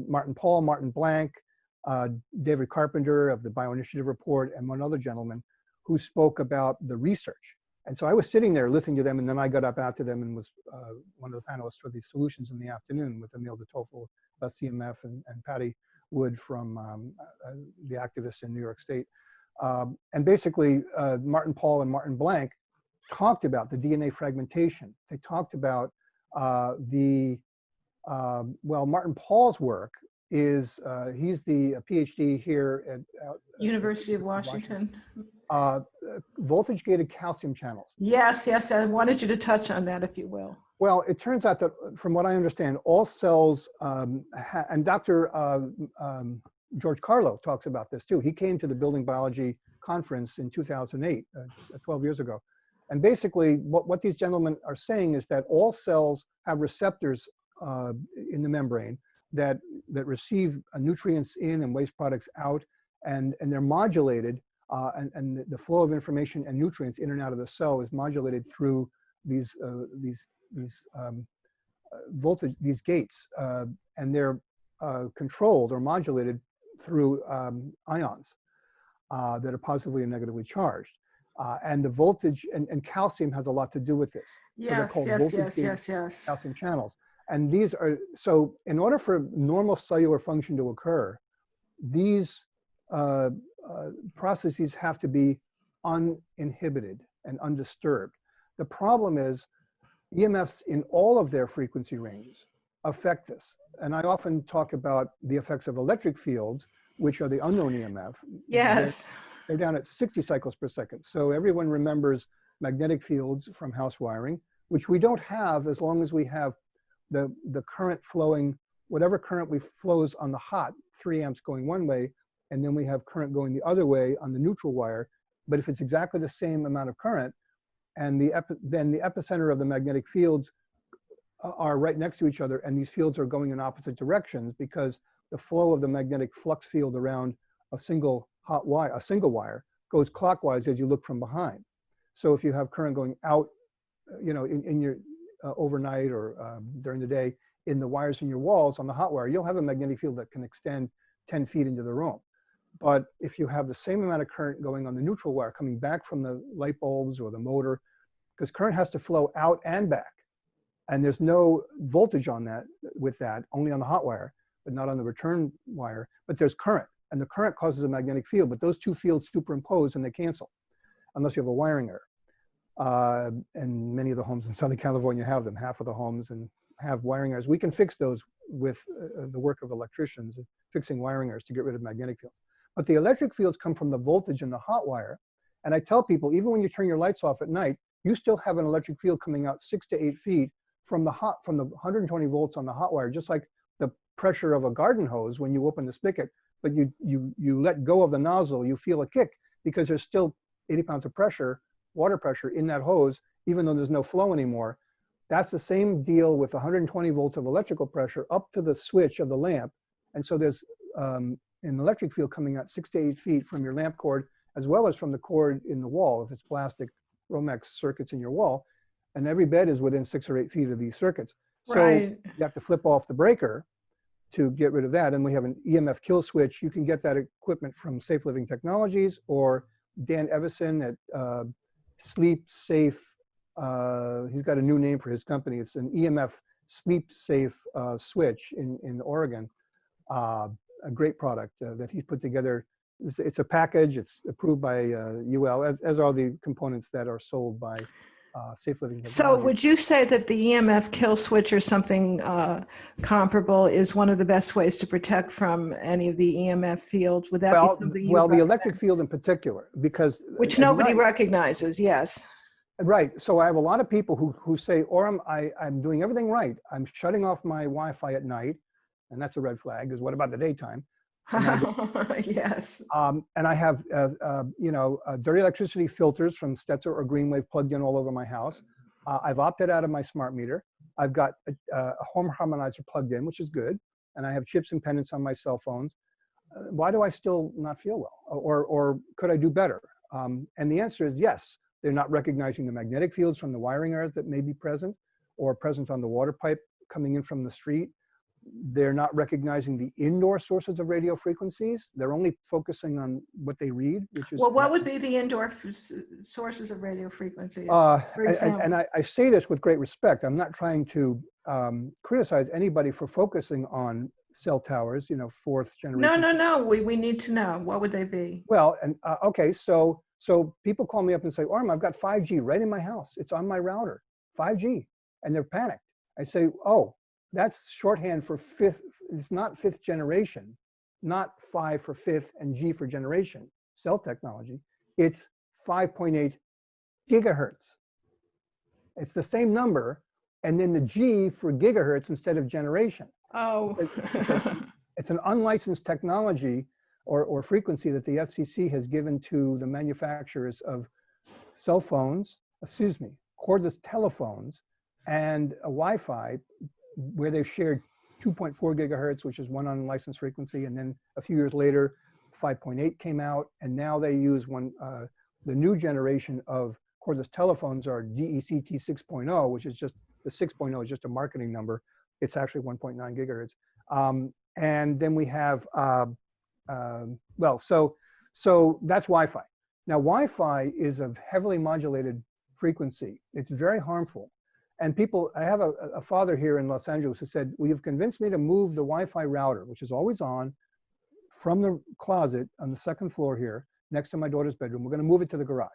Martin Paul, Martin Blank, David Carpenter of the Bioinitiative Report, and one other gentleman who spoke about the research. And so I was sitting there listening to them, and then I got up after them and was one of the panelists for the solutions in the afternoon with Emil de Toffel, CMF, and Patty Wood from the activists in New York State. And basically, Martin Paul and Martin Blank talked about the DNA fragmentation. They talked about well, Martin Paul's work is, he's the PhD here at University of Washington. Voltage-gated calcium channels. Yes, yes, I wanted you to touch on that, if you will. Well, it turns out that, from what I understand, all cells, and Dr. George Carlo talks about this too. He came to the Building Biology Conference in 2008, 12 years ago. And basically, what these gentlemen are saying is that all cells have receptors in the membrane that receive nutrients in and waste products out, and they're modulated, and the flow of information and nutrients in and out of the cell is modulated through these voltage, these gates, and they're controlled or modulated through ions that are positively and negatively charged. And the voltage, and calcium has a lot to do with this. So they're called voltage-gated calcium channels. And these are, so in order for normal cellular function to occur, these processes have to be uninhibited and undisturbed. The problem is EMFs in all of their frequency ranges affect this. And I often talk about the effects of electric fields, which are the unknown EMF. Yes. They're down at 60 cycles per second. So everyone remembers magnetic fields from house wiring, which we don't have as long as we have the current flowing, whatever current flows on the hot, 3 amps going one way, and then we have current going the other way on the neutral wire. But if it's exactly the same amount of current, and then the epicenter of the magnetic fields are right next to each other, and these fields are going in opposite directions because the flow of the magnetic flux field around a single hot wire, goes clockwise as you look from behind. So if you have current going out, you know, in your overnight or during the day in the wires in your walls on the hot wire, you'll have a magnetic field that can extend 10 feet into the room. But if you have the same amount of current going on the neutral wire coming back from the light bulbs or the motor, because current has to flow out and back, and there's no voltage on that with that, only on the hot wire, but not on the return wire, but there's current, and the current causes a magnetic field, but those two fields superimpose and they cancel, unless you have a wiring error. And many of the homes in Southern California have them, half of the homes, and have wiring errors. We can fix those with the work of electricians, fixing wiring errors to get rid of magnetic fields. But the electric fields come from the voltage in the hot wire. And I tell people, even when you turn your lights off at night, you still have an electric field coming out 6 to 8 feet from the 120 volts on the hot wire, just like the pressure of a garden hose when you open the spigot, but you let go of the nozzle, you feel a kick because there's still 80 pounds of pressure, water pressure in that hose, even though there's no flow anymore. That's the same deal with 120 volts of electrical pressure up to the switch of the lamp. And so there's an electric field coming out 6 to 8 feet from your lamp cord, as well as from the cord in the wall, if it's plastic Romex circuits in your wall. And every bed is within 6 or 8 feet of these circuits. So right. You have to flip off the breaker to get rid of that. And we have an EMF kill switch. You can get that equipment from Safe Living Technologies or Dan Evison at Sleep Safe. He's got a new name for his company. It's an EMF Sleep Safe switch in Oregon. A great product that he's put together. It's a package. It's approved by UL, as are the components that are sold by Safe Living Technology. So would you say that the EMF kill switch or something comparable is one of the best ways to protect from any of the EMF fields? Would that be something you the electric field in particular, because which nobody recognizes, yes. Right. So I have a lot of people who say, Oram, I'm doing everything right. I'm shutting off my Wi-Fi at night, and that's a red flag, because what about the daytime? And I, Yes. and I have, dirty electricity filters from Stetzer or Greenwave plugged in all over my house. I've opted out of my smart meter. I've got a home harmonizer plugged in, which is good. And I have chips and pendants on my cell phones. Why do I still not feel well? Or could I do better? And the answer is yes. They're not recognizing the magnetic fields from the wiring errors that may be present or present on the water pipe coming in from the street. They're not recognizing the indoor sources of radio frequencies. They're only focusing on what they read, which is— Well, what would be the indoor sources of radio frequencies, for example? and I say this with great respect. I'm not trying to criticize anybody for focusing on cell towers, fourth generation. No. We need to know. What would they be? Well, and okay, so people call me up and say, Oram, I've got 5G right in my house. It's on my router, 5G, and they're panicked. I say, oh, that's shorthand for fifth. It's not fifth generation, not 5 for fifth and G for generation cell technology. It's 5.8 gigahertz. It's the same number, and then the G for gigahertz instead of generation. Oh. It's an unlicensed technology or frequency that the FCC has given to the manufacturers of cell phones, cordless telephones, and a Wi-Fi, where they've shared 2.4 gigahertz, which is one unlicensed frequency, and then a few years later, 5.8 came out, and now they use the new generation of cordless telephones are DECT 6.0, which is just, the 6.0 is just a marketing number. It's actually 1.9 gigahertz. And then we have, so that's Wi-Fi. Now, Wi-Fi is a heavily modulated frequency. It's very harmful. And I have a father here in Los Angeles who said, well, you've convinced me to move the Wi-Fi router, which is always on, from the closet on the second floor here, next to my daughter's bedroom. We're going to move it to the garage.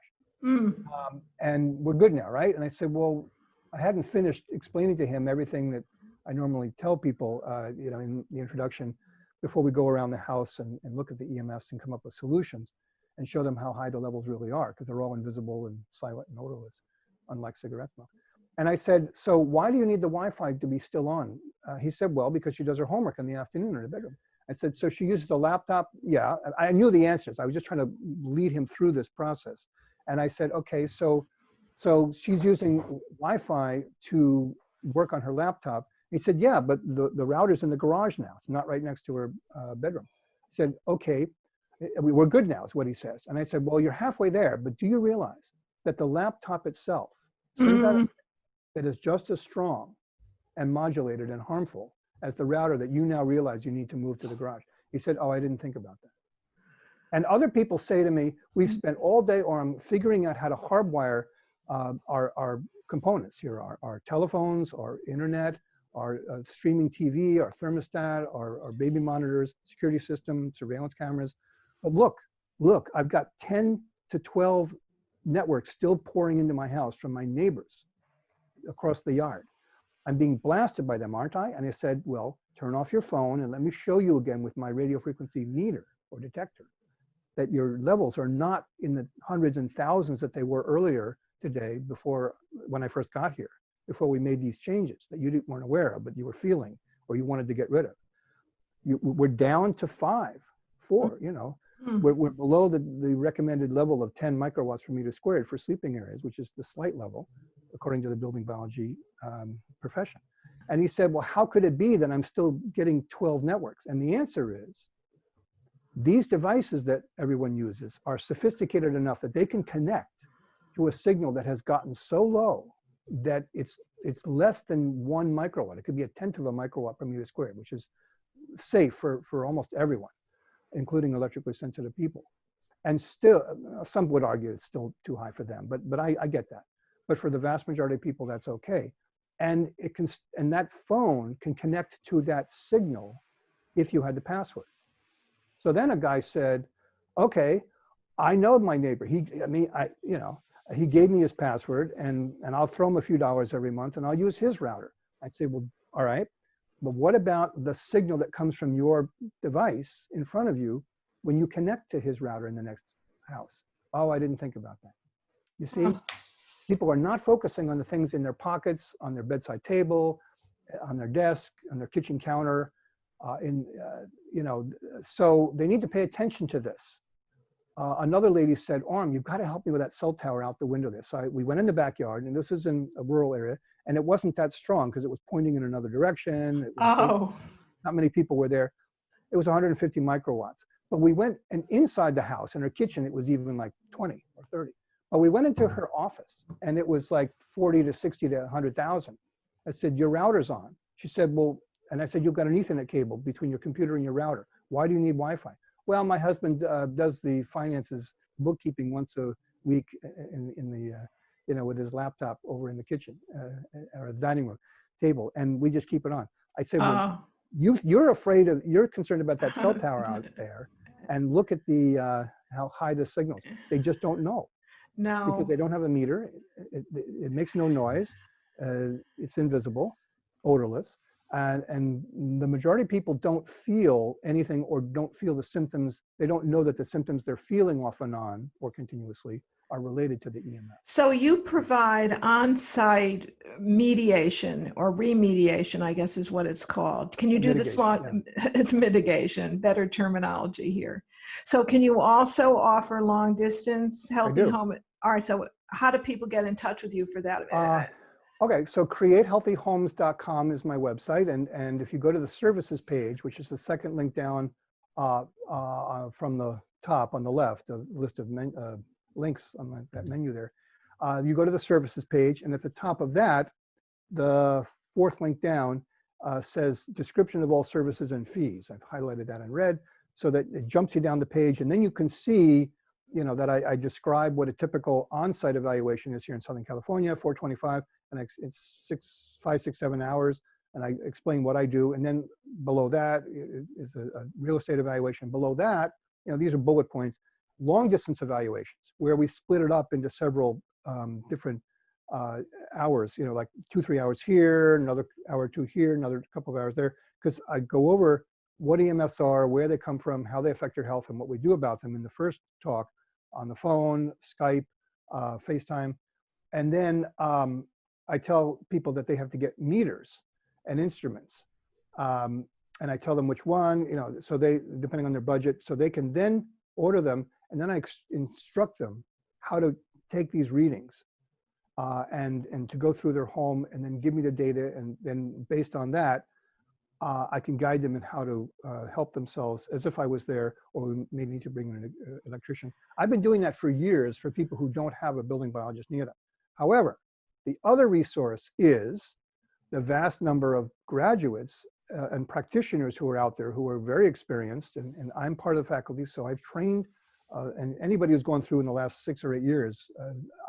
And we're good now, right? And I said, well, I hadn't finished explaining to him everything that I normally tell people, in the introduction, before we go around the house and look at the EMFs and come up with solutions and show them how high the levels really are, because they're all invisible and silent and odorless, unlike cigarette smoke. And I said, so why do you need the Wi-Fi to be still on? He said, well, because she does her homework in the afternoon in her bedroom. I said, so she uses a laptop? Yeah, I knew the answers. I was just trying to lead him through this process. And I said, okay, so she's using Wi-Fi to work on her laptop. He said, yeah, but the router's in the garage now. It's not right next to her bedroom. I said, okay, we're good now, is what he says. And I said, well, you're halfway there, but do you realize that the laptop itself sends out a that is just as strong and modulated and harmful as the router that you now realize you need to move to the garage? He said, oh, I didn't think about that. And other people say to me, we've spent all day figuring out how to hardwire our components here, our telephones, our internet, our streaming TV, our thermostat, our baby monitors, security system, surveillance cameras. But look, I've got 10 to 12 networks still pouring into my house from my neighbors across the yard. I'm being blasted by them, aren't I? And I said, well, turn off your phone and let me show you again with my radio frequency meter or detector that your levels are not in the hundreds and thousands that they were earlier today, when I first got here, before we made these changes that you weren't aware of, but you were feeling or you wanted to get rid of. We're down to 4, We're below the recommended level of 10 microwatts per meter squared for sleeping areas, which is the slight level, according to the building biology profession. And he said, well, how could it be that I'm still getting 12 networks? And the answer is, these devices that everyone uses are sophisticated enough that they can connect to a signal that has gotten so low that it's less than 1 microwatt. It could be a 1/10 of a microwatt per meter squared, which is safe for almost everyone, including electrically sensitive people. And still, some would argue it's still too high for them, but I get that. But for the vast majority of people, that's okay. And that phone can connect to that signal if you had the password. So then a guy said, okay, I know my neighbor. He gave me his password and I'll throw him a few dollars every month and I'll use his router. I'd say, well, all right, but what about the signal that comes from your device in front of you when you connect to his router in the next house? Oh, I didn't think about that. You see, people are not focusing on the things in their pockets, on their bedside table, on their desk, on their kitchen counter. You know, so they need to pay attention to this. Another lady said, Oram, you've got to help me with that cell tower out the window there. So we went in the backyard, and this is in a rural area, and it wasn't that strong because it was pointing in another direction. It was Oh. not many people were there. It was 150 microwatts. But we went, and inside the house, in her kitchen, it was even like 20 or 30. But we went into her office, and it was like 40 to 60 to 100,000. I said, your router's on. She said, well, and I said, you've got an Ethernet cable between your computer and your router. Why do you need Wi-Fi? Well, my husband does the finances, bookkeeping once a week in the, you know, with his laptop over in the kitchen or dining room table, and we just keep it on. I said, well, you're concerned about that cell tower out there, and look at the how high the signals. They just don't know. No. Because they don't have a meter. It makes no noise. It's invisible, odorless. And the majority of people don't feel anything or don't feel the symptoms. They don't know that the symptoms they're feeling off and on or continuously are related to the EMF. So you provide on-site mediation or remediation, I guess is what it's called. Can you do this one? Yeah. It's mitigation, better terminology here. So can you also offer long distance healthy home? All right, so how do people get in touch with you for that? Okay, so createhealthyhomes.com is my website, and if you go to the services page, which is the second link down from the top on the left, a list of links on that menu there, you go to the services page, and at the top of that, the fourth link down says description of all services and fees. I've highlighted that in red so that it jumps you down the page, and then you can see, you know, that I describe what a typical on-site evaluation is here in Southern California, 425, and it's 5, 6, 7 hours, and I explain what I do. And then below that is a real estate evaluation. Below that, you know, these are bullet points, long distance evaluations, where we split it up into several different hours, you know, like 2, 3 hours here, another hour or two here, another couple of hours there, because I go over what EMFs are, where they come from, how they affect your health, and what we do about them in the first talk on the phone, Skype, FaceTime. And then I tell people that they have to get meters and instruments. And I tell them which one, you know, so they, depending on their budget, so they can then order them. And then I instruct them how to take these readings and to go through their home and then give me the data. And then based on that, I can guide them in how to help themselves as if I was there, or we may need to bring in an electrician. I've been doing that for years for people who don't have a building biologist near them. However, the other resource is the vast number of graduates and practitioners who are out there who are very experienced, and I'm part of the faculty, so I've trained, and anybody who's gone through in the last 6 or 8 years,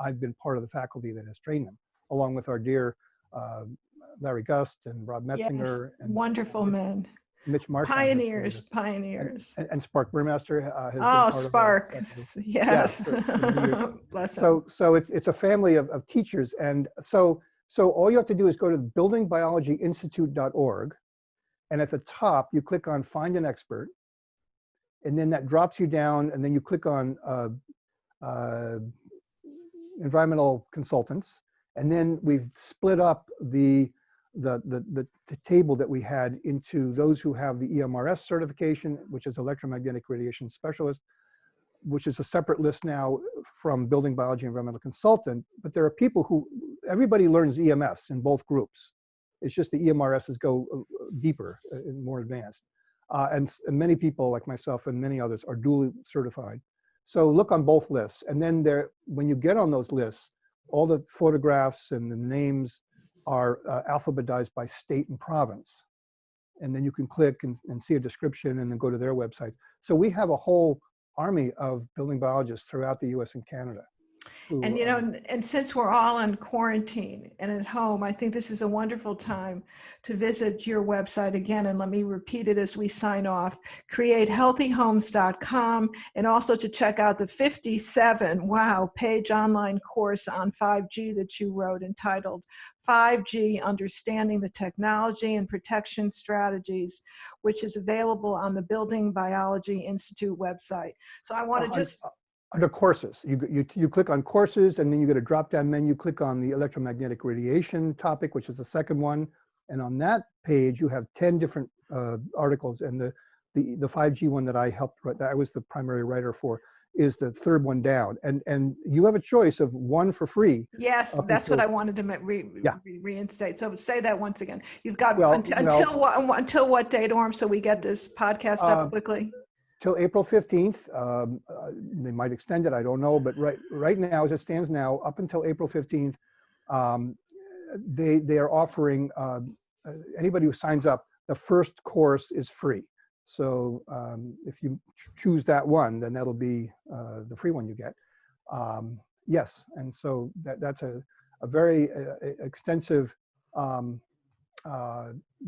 I've been part of the faculty that has trained them, along with our dear Larry Gust and Rob Metzinger. Yes, and wonderful men. Mitch Marshall. Pioneers. And Spark Burmaster has been part Spark. Yes. Yeah, Bless him. So it's a family of teachers. And so all you have to do is go to buildingbiologyinstitute.org. And at the top, you click on Find an Expert. And then that drops you down, and then you click on environmental consultants. And then we've split up the table that we had into those who have the EMRS certification, which is electromagnetic radiation specialist, which is a separate list now from building biology environmental consultant. But there are people who, everybody learns EMFs in both groups. It's just the EMRSs go deeper and more advanced. And many people like myself and many others are duly certified. So look on both lists. And then when you get on those lists, all the photographs and the names are alphabetized by state and province. And then you can click and see a description and then go to their websites. So we have a whole army of building biologists throughout the US and Canada. And, you know, and since we're all in quarantine and at home, I think this is a wonderful time to visit your website again. And let me repeat it as we sign off, createhealthyhomes.com, and also to check out the 57-page online course on 5G that you wrote entitled 5G, Understanding the Technology and Protection Strategies, which is available on the Building Biology Institute website. So I want to just... Under courses, you click on courses, and then you get a drop-down menu, click on the electromagnetic radiation topic, which is the second one, And on that page, you have 10 different articles, and the 5G one that I helped write, that I was the primary writer for, is the third one down. And you have a choice of one for free. Yes, that's what I wanted to reinstate. So say that once again. You've got until what date, Orm, so we get this podcast up quickly? Till April 15th. They might extend it, I don't know. But right now, as it stands now, up until April 15th, they are offering anybody who signs up, the first course is free. So if you choose that one, then that'll be the free one you get. Yes, and so that's a very extensive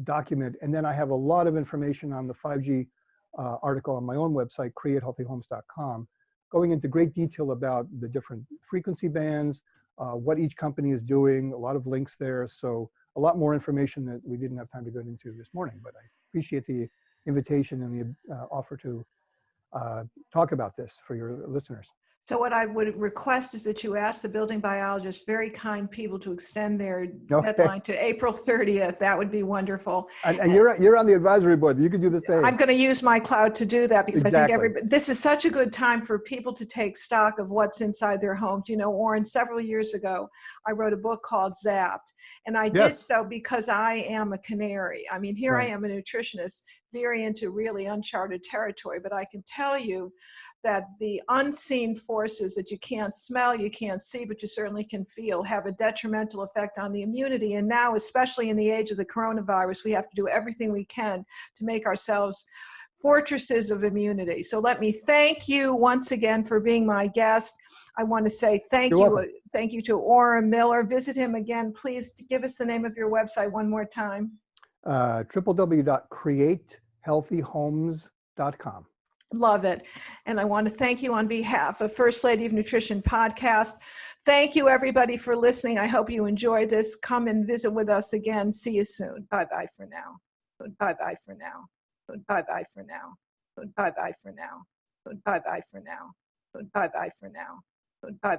document. And then I have a lot of information on the 5G article on my own website, createhealthyhomes.com, going into great detail about the different frequency bands, what each company is doing, a lot of links there. So a lot more information that we didn't have time to go into this morning, but I appreciate the invitation and the offer to talk about this for your listeners. So what I would request is that you ask the building biologists, very kind people, to extend their deadline to April 30th. That would be wonderful. And you're on the advisory board. You can do the same. I'm going to use my cloud to do that, because I think this is such a good time for people to take stock of what's inside their homes. You know, Warren, several years ago, I wrote a book called Zapped, and I did so because I am a canary. I mean, here I am, a nutritionist, very into really uncharted territory, but I can tell you that the unseen forces that you can't smell, you can't see, but you certainly can feel, have a detrimental effect on the immunity. And now, especially in the age of the coronavirus, we have to do everything we can to make ourselves fortresses of immunity. So let me thank you once again for being my guest. I want to say thank you to Oram Miller. Visit him again. Please give us the name of your website one more time. www.createhealthyhomes.com. Love it. And I want to thank you on behalf of First Lady of Nutrition podcast. Thank you, everybody, for listening. I hope you enjoy this. Come and visit with us again. See you soon. Bye-bye for now. Bye-bye for now. Bye-bye for now. Bye-bye for now. Bye-bye for now. Bye-bye for now. Bye-bye.